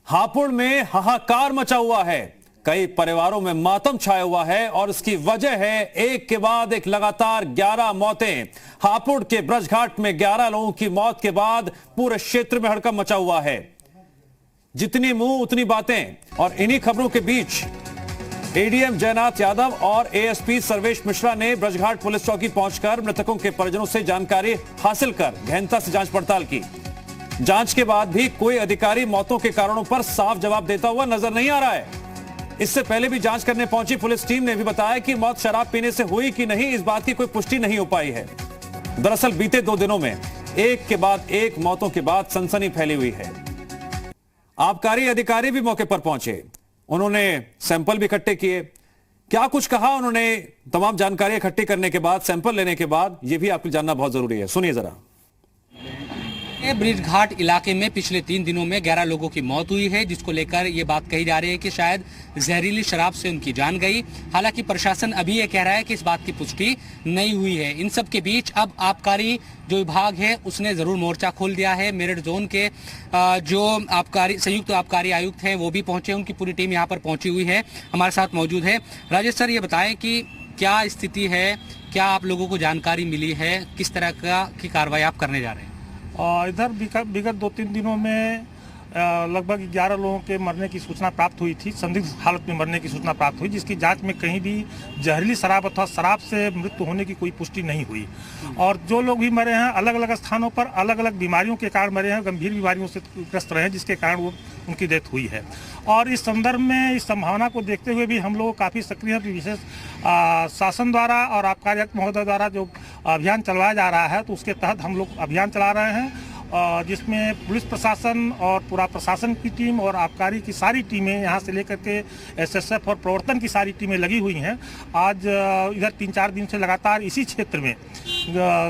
हापुड़ में हाहाकार मचा हुआ है। कई परिवारों में मातम छाया हुआ है और इसकी वजह है एक के बाद एक लगातार 11 मौतें। हापुड़ के ब्रजघाट में 11 लोगों की मौत के बाद पूरे क्षेत्र में हड़कंप मचा हुआ है। जितनी मुंह उतनी बातें। और इन्हीं खबरों के बीच एडीएम जयनाथ यादव और एएसपी सर्वेश मिश्रा ने ब्रजघाट पुलिस चौकी पहुंचकर मृतकों के परिजनों से जानकारी हासिल कर गहनता से जांच पड़ताल की। जांच के बाद भी कोई अधिकारी मौतों के कारणों पर साफ जवाब देता हुआ नजर नहीं आ रहा है। इससे पहले भी जांच करने पहुंची पुलिस टीम ने भी बताया कि मौत शराब पीने से हुई कि नहीं, इस बात की कोई पुष्टि नहीं हो पाई है। दरअसल बीते 2 दिनों में एक के बाद एक मौतों के बाद सनसनी फैली हुई है। आबकारी अधिकारी भी मौके पर पहुंचे, उन्होंने सैंपल भी इकट्ठे किए। क्या कुछ कहा उन्होंने तमाम जानकारी इकट्ठी करने के बाद, सैंपल लेने के बाद, यह भी आपको जानना बहुत जरूरी है। सुनिए जरा। ब्रिजघाट इलाके में पिछले 3 दिनों में 11 लोगों की मौत हुई है, जिसको लेकर ये बात कही जा रही है कि शायद जहरीली शराब से उनकी जान गई। हालांकि प्रशासन अभी ये कह रहा है कि इस बात की पुष्टि नहीं हुई है। इन सब के बीच अब आबकारी जो विभाग है उसने जरूर मोर्चा खोल दिया है। मेरठ जोन के जो संयुक्त आबकारी आयुक्त हैं वो भी पहुंचे, उनकी पूरी टीम यहाँ पर पहुंची हुई है, हमारे साथ मौजूद है। राजेश सर, ये बताएं कि क्या स्थिति है, क्या आप लोगों को जानकारी मिली है, किस तरह की कार्रवाई आप करने जा रहे हैं? इधर विगत 2-3 दिनों में लगभग 11 लोगों के मरने की सूचना प्राप्त हुई थी, संदिग्ध हालत में मरने की सूचना प्राप्त हुई, जिसकी जांच में कहीं भी जहरीली शराब अथवा शराब से मृत्यु होने की कोई पुष्टि नहीं हुई। और जो लोग भी मरे हैं अलग अलग स्थानों पर अलग अलग बीमारियों के कारण मरे हैं, गंभीर बीमारियों से ग्रस्त रहे हैं, जिसके कारण वो उनकी डेथ हुई है। और इस संदर्भ में इस संभावना को देखते हुए भी हम लोग काफ़ी सक्रिय विशेष शासन द्वारा और आबकारी आयुक्त महोदय द्वारा जो अभियान चलवाया जा रहा है, तो उसके तहत हम लोग अभियान चला रहे हैं, जिसमें पुलिस प्रशासन और पूरा प्रशासन की टीम और आबकारी की सारी टीमें यहाँ से लेकर के एसएसएफ और प्रवर्तन की सारी टीमें लगी हुई हैं। आज इधर 3-4 दिन से लगातार इसी क्षेत्र में,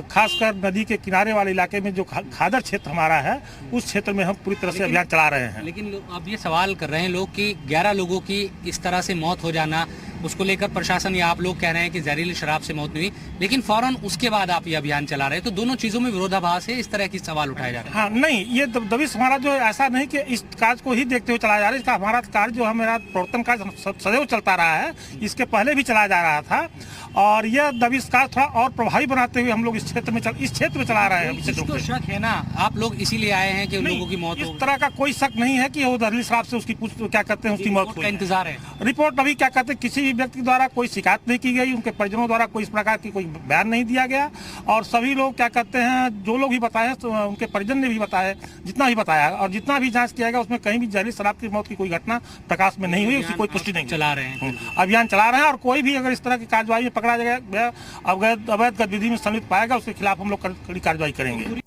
खासकर नदी के किनारे वाले इलाके में जो खादर क्षेत्र हमारा है, उस क्षेत्र में हम पूरी तरह से अभियान चला रहे हैं। लेकिन अब ये सवाल कर रहे हैं लोग कि 11 लोगों की इस तरह से मौत हो जाना, उसको लेकर प्रशासन या आप लोग कह रहे हैं कि जहरीली शराब से मौत नहीं हुई, लेकिन फौरन उसके बाद आप ये अभियान चला रहे हैं, तो दोनों चीजों में विरोधाभास है, इस तरह की सवाल उठाए जा रहे हैं। हाँ, नहीं, ये दबिश हमारा जो ऐसा नहीं कि इस कार्य को ही देखते हुए चलाया जा रहा है। इसका हमारा कार्य जो हमारा प्रवर्तन कार्य सदैव चलता रहा है, इसके पहले भी चलाया जा रहा था। और यह दबिश कार्य थोड़ा और प्रभावी बनाते हुए हम लोग इस क्षेत्र में चला रहे हैं। तो शक है ना, आप लोग इसीलिए आए हैं कि लोगों की मौत हो? इस तरह का कोई शक नहीं है कि वो जहरीली शराब से उसकी क्या कहते हैं उसकी मौत का इंतजार है। रिपोर्ट अभी क्या कहते हैं, किसी भी व्यक्ति द्वारा कोई शिकायत नहीं की गई, उनके परिजनों द्वारा कोई इस प्रकार की कोई बयान नहीं दिया गया। और सभी लोग क्या कहते हैं, जो लोग भी बताए उनके परिजन ने भी बताया, जितना भी बताया और जितना भी जांच किया गया, उसमें कहीं भी जहरीली शराब की मौत की कोई घटना प्रकाश में नहीं हुई, उसकी कोई पुष्टि नहीं। चला रहे हैं अभियान चला रहे हैं, और कोई भी अगर इस तरह की कार्यवाही में पकड़ा गया, अवैध गतिविधि में संलिप्त पाएगा, उसके खिलाफ हम लोग कड़ी कार्रवाई करेंगे।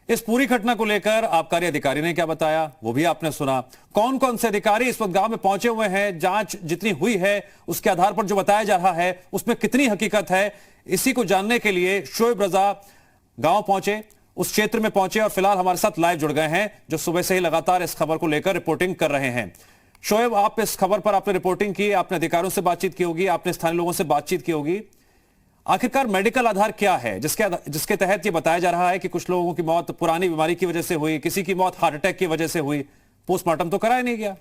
इस पूरी घटना को लेकर आबकारी अधिकारी ने क्या बताया वो भी आपने सुना। कौन कौन से अधिकारी इस वक्त गांव में पहुंचे हुए हैं, जांच जितनी हुई है उसके आधार पर जो बताया जा रहा है उसमें कितनी हकीकत है, इसी को जानने के लिए शोएब रजा गांव पहुंचे, उस क्षेत्र में पहुंचे और फिलहाल हमारे साथ लाइव जुड़ गए हैं, जो सुबह से ही लगातार इस खबर को लेकर रिपोर्टिंग कर रहे हैं। शोएब, आप इस खबर पर आपने रिपोर्टिंग की, आपने अधिकारियों से बातचीत की होगी, आपने स्थानीय लोगों से बातचीत की होगी। आखिरकार मेडिकल आधार क्या है जिसके तहत ये बताया जा रहा है कि कुछ लोगों की मौत पुरानी बीमारी की वजह से हुई, किसी की मौत हार्ट अटैक की वजह से हुई, पोस्टमार्टम तो कराया नहीं गया?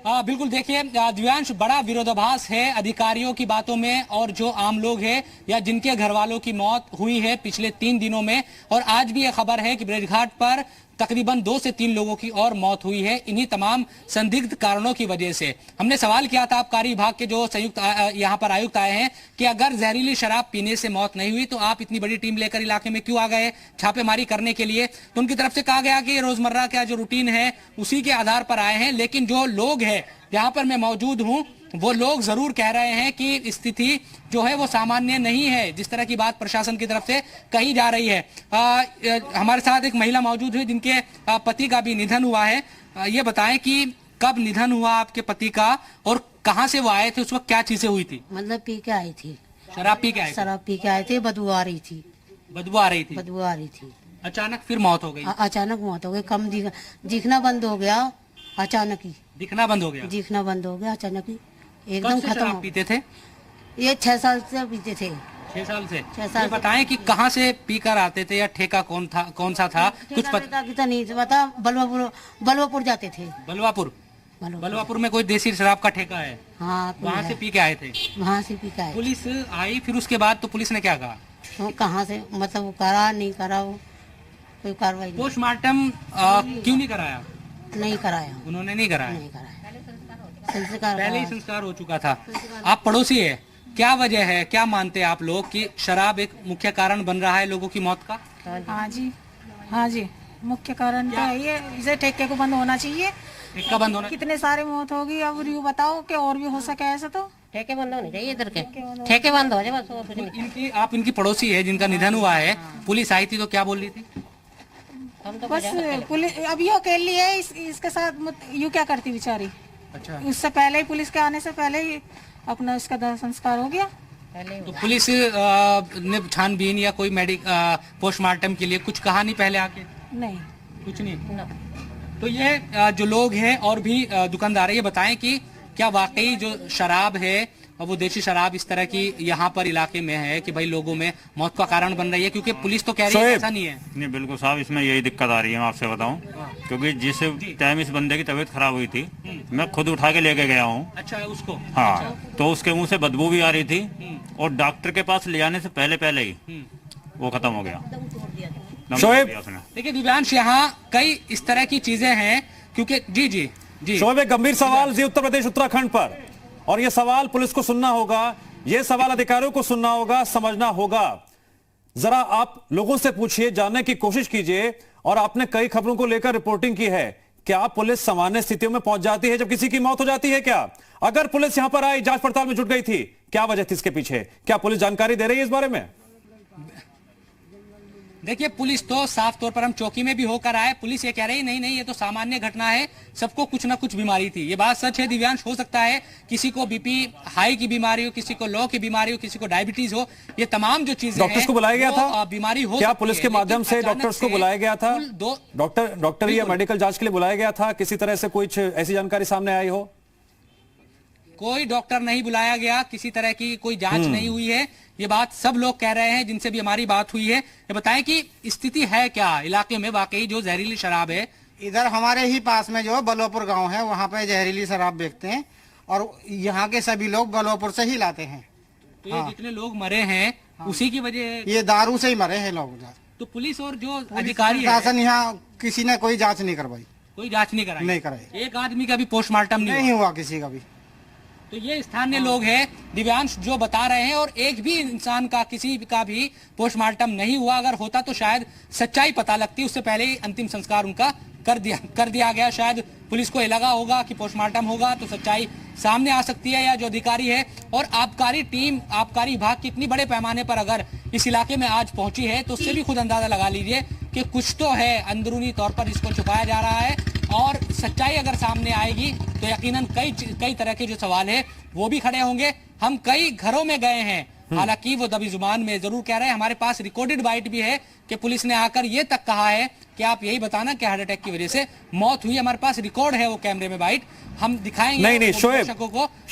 बिल्कुल, देखिए दिव्यांश, बड़ा विरोधाभास है अधिकारियों की बातों में और जो आम लोग हैं या जिनके घर वालों की मौत हुई है पिछले 3 दिनों में। और आज भी यह खबर है कि ब्रिजघाट पर तकरीबन 2 से 3 लोगों की और मौत हुई है, इन्हीं तमाम संदिग्ध कारणों की वजह से। हमने सवाल किया था आबकारी विभाग के जो संयुक्त यहाँ पर आयुक्त आए हैं कि अगर जहरीली शराब पीने से मौत नहीं हुई तो आप इतनी बड़ी टीम लेकर इलाके में क्यों आ गए छापेमारी करने के लिए? तो उनकी तरफ से कहा गया कि रोजमर्रा का जो रूटीन है उसी के आधार पर आए हैं। लेकिन जो लोग हैं यहाँ पर मैं मौजूद हूँ, वो लोग जरूर कह रहे हैं कि स्थिति जो है वो सामान्य नहीं है, जिस तरह की बात प्रशासन की तरफ से कही जा रही है। हमारे साथ एक महिला मौजूद है जिनके पति का भी निधन हुआ है। ये बताएं कि कब निधन हुआ आपके पति का और कहां से वो आए थे, उस वक्त क्या चीजें हुई थी? मतलब पी के आई थी, शराब पी के आए? शराब पी के आए थे, बदबू आ रही थी। बदबू आ रही थी? बदबू आ रही थी। अचानक फिर मौत हो गई? अचानक मौत हो गई, कम दिखना बंद हो गया, अचानक ही दिखना बंद हो गया। दिखना बंद हो गया अचानक ही, एकदम खत्म। पीते थे? ये 6 साल से पीते थे। 6 साल से। 6 साल ये बताएं कि कहाँ से पीकर आते थे या ठेका कौन सा था कुछ ठेका कितना नहीं पता। बलवापुर जाते थे। बलवापुर में कोई देसी शराब का ठेका है? हाँ, वहाँ से पी के आए थे? वहाँ से पी के आए। पुलिस आई फिर उसके बाद तो पुलिस ने क्या कहा? तो कहाँ से मतलब वो करा नहीं करा, वो कोई कार्रवाई नहीं। पोस्टमार्टम क्यों नहीं कराया? नहीं कराया, उन्होंने नहीं कराया। नहीं कराया। संस्कार पहले ही संस्कार हो चुका था। आप पड़ोसी है, क्या वजह है, क्या मानते हैं आप लोग कि शराब एक मुख्य कारण बन रहा है लोगों की मौत का? हाँ जी, मुख्य कारण तो है ये। इसे ठेके को बंद होना चाहिए। ठेका बंद होना? कितने सारे मौत होगी, अब यूँ बताओ कि और भी हो सके ऐसा तो। ठेके बंद होने चाहिए इधर के, ठेके बंद हो जाए बस। और कुछ नहीं। इनकी आप इनकी पड़ोसी है जिनका निधन हुआ है, पुलिस आई थी तो क्या बोल रही थी? हम तो बस पुलिस अब ये अकेली है, इसके साथ यूँ क्या करती बेचारी। अच्छा, उससे पहले ही, पुलिस के आने से पहले ही अपना उसका दाह संस्कार हो गया। तो पुलिस ने छानबीन या कोई पोस्टमार्टम के लिए कुछ कहा नहीं पहले आके? नहीं, कुछ नहीं। तो ये जो लोग हैं और भी दुकानदार है, ये बताएं कि क्या वाकई जो शराब है और वो देशी शराब इस तरह की यहाँ पर इलाके में है कि भाई लोगों में मौत का कारण बन रही है? क्योंकि पुलिस तो कह रही है ऐसा नहीं है। नहीं, बिल्कुल साहब, इसमें यही दिक्कत आ रही है। मैं आपसे बताऊं, क्योंकि जिस टाइम इस बंदे की तबीयत खराब हुई थी, मैं खुद उठा के लेके गया हूँ। अच्छा, उसको? हाँ, तो उसके मुंह से बदबू भी आ रही थी और डॉक्टर के पास ले जाने से पहले ही वो खत्म हो गया। शोएब, देखिए दिव्यांश, यहाँ कई इस तरह की चीजें हैं क्योंकि जी शोएब, एक गंभीर सवाल जी उत्तर प्रदेश उत्तराखंड पर, और ये सवाल पुलिस को सुनना होगा, ये सवाल अधिकारियों को सुनना होगा, समझना होगा। जरा आप लोगों से पूछिए, जानने की कोशिश कीजिए। और आपने कई खबरों को लेकर रिपोर्टिंग की है, क्या पुलिस सामान्य स्थितियों में पहुंच जाती है जब किसी की मौत हो जाती है? क्या अगर पुलिस यहां पर आई, जांच पड़ताल में जुट गई थी, क्या वजह थी इसके पीछे? क्या पुलिस जानकारी दे रही है इस बारे में? देखिए, पुलिस तो साफ तौर पर हम चौकी में भी होकर आए, पुलिस ये कह रही नहीं, ये तो सामान्य घटना है, सबको कुछ ना कुछ बीमारी थी। ये बात सच है दिव्यांश। हो सकता है किसी को बीपी हाई की बीमारी हो, किसी को लो की बीमारी हो, किसी को डायबिटीज हो, ये तमाम जो चीजें डॉक्टर्स को बुलाया गया था? बीमारी हो, क्या पुलिस के माध्यम से डॉक्टर्स को बुलाया गया था? डॉक्टर या मेडिकल जांच के लिए बुलाया गया था? किसी तरह से कोई ऐसी जानकारी सामने आई हो? कोई डॉक्टर नहीं बुलाया गया, किसी तरह की कोई जांच नहीं हुई है, ये बात सब लोग कह रहे हैं जिनसे भी हमारी बात हुई है। ये बताएं कि स्थिति है क्या इलाके में, वाकई जो जहरीली शराब है? इधर हमारे ही पास में जो बलवापुर गांव है, वहाँ पे जहरीली शराब बेचते हैं और यहाँ के सभी लोग बलवापुर से ही लाते हैं। तो ये जितने लोग मरे हैं उसी की वजह, ये दारू से ही मरे हैं लोग। तो पुलिस और जो अधिकारी शासन यहाँ किसी ने कोई जाँच नहीं करवाई, कोई जांच नहीं कराई? नहीं कराई। एक आदमी का भी पोस्टमार्टम नहीं हुआ किसी का भी। तो ये स्थानीय लोग हैं दिव्यांश जो बता रहे हैं, और एक भी इंसान का, किसी का भी पोस्टमार्टम नहीं हुआ। अगर होता तो शायद सच्चाई पता लगती, उससे पहले ही अंतिम संस्कार उनका कर दिया गया। शायद पुलिस को ये लगा होगा कि पोस्टमार्टम होगा तो सच्चाई सामने आ सकती है, या जो अधिकारी है और आबकारी टीम, आबकारी विभाग कितनी बड़े पैमाने पर अगर इस इलाके में आज पहुंची है तो उससे भी खुद अंदाजा लगा लीजिए कि कुछ तो है अंदरूनी तौर पर जिसको छुपाया जा रहा है। और सच्चाई अगर सामने आएगी तो यकीनन कई तरह के जो सवाल है वो भी खड़े होंगे। हम कई घरों में गए हैं, हालांकि वो दबी जुबान में जरूर कह रहे हैं। हमारे पास रिकॉर्डेड बाइट भी है कि पुलिस ने आकर ये तक कहा है कि आप यही बताना कि हार्ट अटैक की वजह से मौत हुई। हमारे पास रिकॉर्ड है, वो कैमरे में बाइट हम दिखाएंगे। नहीं शोएब,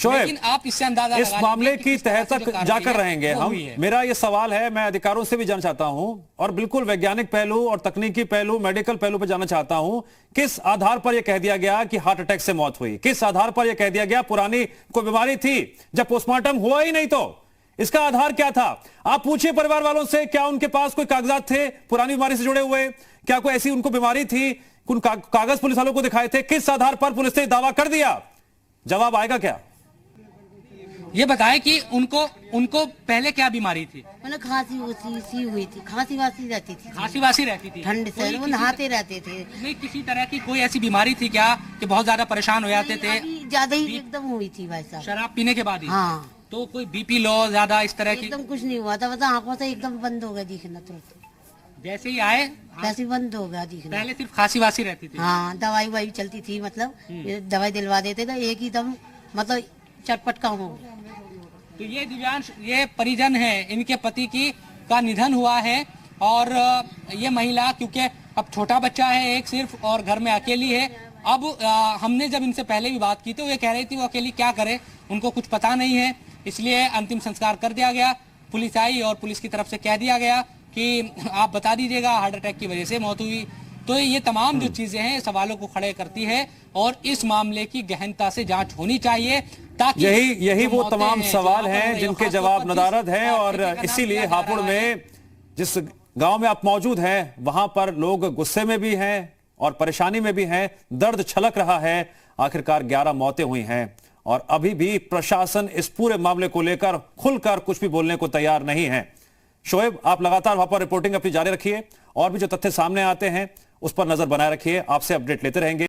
लेकिन आप इससे अंदाजा इस मामले की तह तक जाकर रहेंगे हम। मेरा ये सवाल है, मैं अधिकारियों से भी जानना चाहता हूं और बिल्कुल वैज्ञानिक पहलू और तकनीकी पहलू, मेडिकल पहलू पर जानना चाहता हूं। किस आधार पर यह कह दिया गया कि हार्ट अटैक से मौत हुई? किस आधार पर यह कह दिया गया पुरानी कोई बीमारी थी जब पोस्टमार्टम हुआ ही नहीं? तो इसका आधार क्या था? आप पूछिए परिवार वालों से, क्या उनके पास कोई कागजात थे पुरानी बीमारी से जुड़े हुए? क्या कोई ऐसी उनको बीमारी थी? उन कागज पुलिस वालों को दिखाए थे? किस आधार पर पुलिस ने दावा कर दिया? जवाब आएगा क्या? ये बताएं कि उनको पहले क्या बीमारी थी? मतलब खांसी सी हुई थी, खांसी वासी रहती थी, खांसी वासी रहती थी, ठंड से वो नहाते रहते थे। नहीं, किसी तरह की कोई ऐसी बीमारी थी क्या कि बहुत ज्यादा परेशान हो जाते थे? ज्यादा ही एकदम हुई थी भाई साहब, शराब पीने के बाद ही? हाँ। तो कोई बीपी लो ज्यादा इस तरह की? एकदम कुछ नहीं हुआ था, मतलब आंखों से एकदम बंद हो गया दिखना, तुरंत जैसे ही आए वैसे बंद हो गया दिखना। पहले सिर्फ खांसी वासी रहती थी? हाँ, दवाई वाई चलती थी, मतलब दवाई दिलवा देते थे, एक ही दम मतलब चटपट काम हो गया। तो ये दिव्यांश, ये परिजन है, इनके पति का निधन हुआ है। और ये महिला, क्योंकि अब छोटा बच्चा है एक सिर्फ और घर में अकेली है। अब हमने जब इनसे पहले भी बात की तो ये कह रही थी वो अकेली क्या करे, उनको कुछ पता नहीं है, इसलिए अंतिम संस्कार कर दिया गया। पुलिस आई और पुलिस की तरफ से कह दिया गया कि आप बता दीजिएगा हार्ट अटैक की वजह से मौत हुई। तो ये तमाम जो चीजें हैं सवालों को खड़े करती है और इस मामले की गहनता से जांच होनी चाहिए ताकि यही वो तमाम सवाल हैं जिनके जवाब नदारद हैं। और इसीलिए हापुड़ में जिस गांव में आप मौजूद हैं वहां पर लोग गुस्से में भी हैं और परेशानी में भी हैं, दर्द छलक रहा है। आखिरकार 11 मौतें हुई हैं और अभी भी प्रशासन इस पूरे मामले को लेकर खुलकर कुछ भी बोलने को तैयार नहीं है। शोएब, आप लगातार वहां पर रिपोर्टिंग अपनी जारी रखिए और भी जो तथ्य सामने आते हैं उस पर नजर बनाए रखिए, आपसे अपडेट लेते रहेंगे।